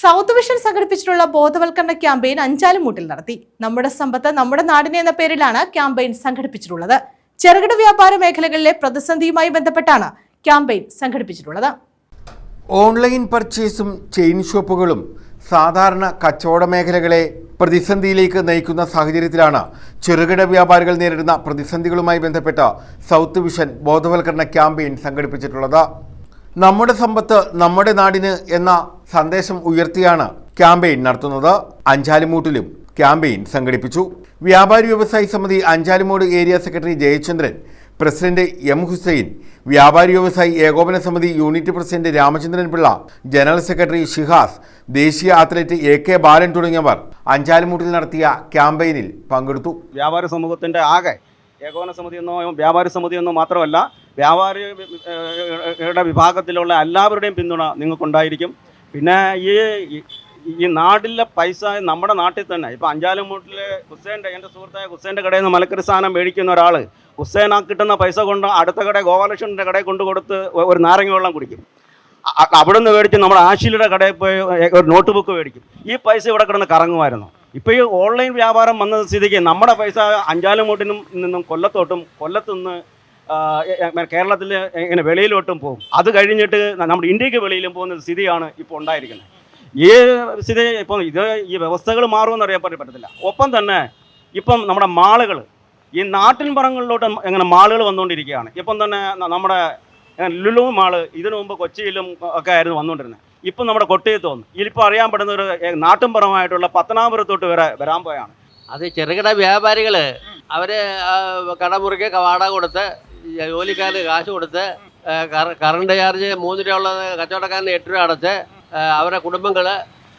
South vision സംഘടിപ്പിച്ചിട്ടുള്ള ബോധവൽക്കരണ campaign അഞ്ചാലുമൂട്ടിൽ നടത്തി. നമ്മുടെ സമ്പത്ത് നമ്മുടെ നാടിനെ എന്ന പേരിലാണ് ക്യാമ്പയിൻ സംഘടിപ്പിച്ചിട്ടുള്ളത്. ചെറുകിട വ്യാപാര മേഖലകളിലെ പ്രതിസന്ധിയുമായി ബന്ധപ്പെട്ടാണ് ക്യാമ്പയിൻ സംഘടിപ്പിച്ചിട്ടുള്ളത്. ഓൺലൈൻ പർച്ചേസും ചെയിൻ ഷോപ്പുകളും സാധാരണ കച്ചവട മേഖലകളെ പ്രതിസന്ധിയിലേക്ക് നയിക്കുന്ന സാഹചര്യത്തിലാണ് ചെറുകിട വ്യാപാരികൾ നേരിടുന്ന പ്രതിസന്ധികളുമായി ബന്ധപ്പെട്ട സൗത്ത് വിഷൻ ബോധവൽക്കരണ ക്യാമ്പയിൻ സംഘടിപ്പിച്ചിട്ടുള്ളത്. നമ്മുടെ സമ്പത്ത് നമ്മുടെ നാടിന് എന്ന സന്ദേശം ഉയർത്തിയാണ് ക്യാമ്പയിൻ നടത്തുന്നത്. അഞ്ചാലുമൂട്ടിലും ക്യാമ്പയിൻ സംഘടിപ്പിച്ചു. വ്യാപാരി വ്യവസായി സമിതി Anchalumoodu area secretary Jayachandran, president M Hussain, വ്യാപാരി വ്യവസായി ഏകോപന സമിതി unit president Ramachandran Pillai, general secretary Shihas, ദേശീയ അത്ലറ്റ് AK ബാലൻ തുടങ്ങിയവർ അഞ്ചാലുമൂട്ടിൽ നടത്തിയ ക്യാമ്പയിനിൽ പങ്കെടുത്തു. വ്യാപാര സമൂഹത്തിന്റെ ആകെ ഏകോപന സമിതിയെന്നോ വ്യാപാരി സമിതിയെന്നോ മാത്രമല്ല, വ്യാപാരിയുടെ വിഭാഗത്തിലുള്ള എല്ലാവരുടെയും പിന്തുണ നിങ്ങൾക്കുണ്ടായിരിക്കും. പിന്നെ ഈ നാട്ടിലെ പൈസ നമ്മുടെ നാട്ടിൽ തന്നെ ഇപ്പോൾ അഞ്ചാലുമൂട്ടിലെ എൻ്റെ സുഹൃത്തായ ഹുസൈൻ്റെ കടയിൽ നിന്ന് മലക്കറി സാധനം മേടിക്കുന്ന ഒരാൾ ഹുസൈൻ കിട്ടുന്ന പൈസ കൊണ്ട് അടുത്ത കട ഗോപാലകൃഷ്ണൻ്റെ കടയിൽ കൊണ്ട് കൊടുത്ത് ഒരു നാരങ്ങ വെള്ളം കുടിക്കും. അവിടെ നിന്ന് മേടിച്ച് നമ്മുടെ ആശിലിയുടെ കടയിൽ പോയി ഒരു നോട്ട് ബുക്ക് മേടിക്കും. ഈ പൈസ ഇവിടെ കിടന്ന് കറങ്ങുമായിരുന്നു. ഇപ്പോൾ ഈ ഓൺലൈൻ വ്യാപാരം വന്ന സ്ഥിതിക്ക് നമ്മുടെ പൈസ അഞ്ചാലുമൂട്ടിനും നിന്നും കൊല്ലത്തു നിന്ന് കേരളത്തിൽ ഇങ്ങനെ വെളിയിലോട്ടും പോകും. അത് കഴിഞ്ഞിട്ട് നമ്മുടെ ഇന്ത്യക്ക് വെളിയിലും പോകുന്ന സ്ഥിതിയാണ് ഇപ്പോൾ ഉണ്ടായിരിക്കുന്നത്. ഈ സ്ഥിതി ഇപ്പം ഈ വ്യവസ്ഥകൾ മാറുമെന്ന് അറിയാൻ പറ്റത്തില്ല. ഒപ്പം തന്നെ ഇപ്പം നമ്മുടെ മാളുകൾ, ഈ നാട്ടിൻ പുറങ്ങളിലോട്ട് എങ്ങനെ മാളുകൾ വന്നുകൊണ്ടിരിക്കുകയാണ്. ഇപ്പം തന്നെ നമ്മുടെ ലുലു മാള് ഇതിനു മുമ്പ് കൊച്ചിയിലും ഒക്കെ ആയിരുന്നു വന്നുകൊണ്ടിരുന്നത്. ഇപ്പം നമ്മുടെ കൊട്ടിയത്ത് വന്നു. ഇതിപ്പോൾ അറിയാൻ പറ്റുന്ന ഒരു നാട്ടിൻപുറമായിട്ടുള്ള പത്തനാപുരത്തോട്ട് വരെ വരാൻ പോയാണ്. അത് ചെറുകിട വ്യാപാരികൾ അവർ കടമുറിക്ക് വാടക കൊടുത്ത്, ജോലിക്കാരന് കാശ് കൊടുത്ത്, കറണ്ട് ചാർജ് 3 രൂപ ഉള്ളത് കച്ചവടക്കാരന് 8 രൂപ അടച്ച് അവരുടെ കുടുംബങ്ങൾ,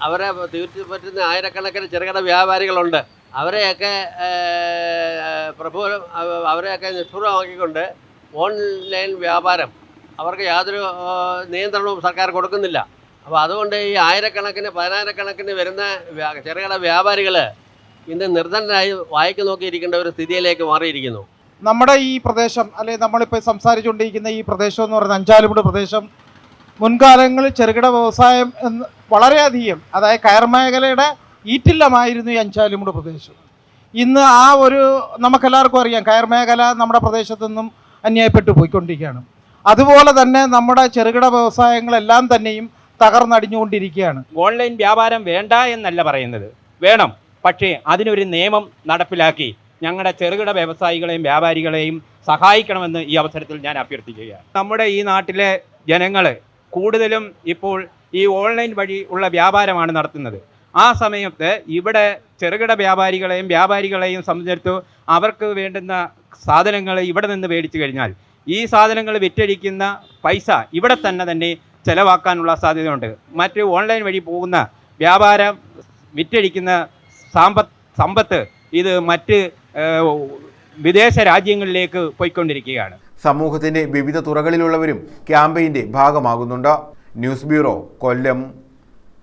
അവരെ തീർച്ച പറ്റുന്ന ആയിരക്കണക്കിന് ചെറുകിട വ്യാപാരികളുണ്ട്. അവരെയൊക്കെ അവരെയൊക്കെ നിഷ്ഠൂരമാക്കിക്കൊണ്ട് ഓൺലൈൻ വ്യാപാരം അവർക്ക് യാതൊരു നിയന്ത്രണവും സർക്കാർ കൊടുക്കുന്നില്ല. അപ്പോൾ അതുകൊണ്ട് ഈ ആയിരക്കണക്കിന് 10,000-കണക്കിന് വരുന്ന ചെറുകിട വ്യാപാരികൾ ഇന്ന് നിർധനരായി വായിക്ക് നോക്കിയിരിക്കേണ്ട ഒരു സ്ഥിതിയിലേക്ക് മാറിയിരിക്കുന്നു. നമ്മുടെ ഈ പ്രദേശം, അല്ലെങ്കിൽ നമ്മളിപ്പോൾ സംസാരിച്ചുകൊണ്ടിരിക്കുന്ന ഈ പ്രദേശം എന്ന് പറയുന്നത് അഞ്ചാലുമൂട് പ്രദേശം മുൻകാലങ്ങളിൽ ചെറുകിട വ്യവസായം വളരെയധികം, അതായത് കയർ മേഖലയുടെ ഈറ്റില്ലമായിരുന്നു ഈ അഞ്ചാലുമൂട് പ്രദേശം. ഇന്ന് ആ ഒരു നമുക്കെല്ലാവർക്കും അറിയാം, കയർ മേഖല നമ്മുടെ പ്രദേശത്തു നിന്നും അന്യായപ്പെട്ടു പോയിക്കൊണ്ടിരിക്കുകയാണ്. അതുപോലെ തന്നെ നമ്മുടെ ചെറുകിട വ്യവസായങ്ങളെല്ലാം തന്നെയും തകർന്നടിഞ്ഞുകൊണ്ടിരിക്കുകയാണ്. ഓൺലൈൻ വ്യാപാരം വേണ്ട എന്നല്ല പറയുന്നത്, വേണം. പക്ഷേ അതിനൊരു നിയമം നടപ്പിലാക്കി ഞങ്ങളുടെ ചെറുകിട വ്യവസായികളെയും വ്യാപാരികളെയും സഹായിക്കണമെന്ന് ഈ അവസരത്തിൽ ഞാൻ അഭ്യർത്ഥിക്കുകയാണ്. നമ്മുടെ ഈ നാട്ടിലെ ജനങ്ങൾ കൂടുതലും ഇപ്പോൾ ഈ ഓൺലൈൻ വഴി ഉള്ള വ്യാപാരമാണ് നടത്തുന്നത്. ആ സമയത്ത് ഇവിടെ ചെറുകിട വ്യാപാരികളെയും സംബന്ധിച്ചിടത്ത് അവർക്ക് വേണ്ടുന്ന സാധനങ്ങൾ ഇവിടെ നിന്ന് മേടിച്ചു കഴിഞ്ഞാൽ ഈ സാധനങ്ങൾ വിറ്റഴിക്കുന്ന പൈസ ഇവിടെ തന്നെ ചെലവാക്കാനുള്ള സാധ്യതയുണ്ട്. മറ്റ് ഓൺലൈൻ വഴി പോകുന്ന വ്യാപാരം വിറ്റഴിക്കുന്ന സമ്പത്ത് ഇത് മറ്റ് വിദേശ രാജ്യങ്ങളിലേക്ക് പോയിക്കൊണ്ടിരിക്കുകയാണ്. സമൂഹത്തിൻ്റെ വിവിധ തുറകളിലുള്ളവരും ക്യാമ്പയിൻ്റെ ഭാഗമാകുന്നുണ്ട്. ന്യൂസ് ബ്യൂറോ, കൊല്ലം.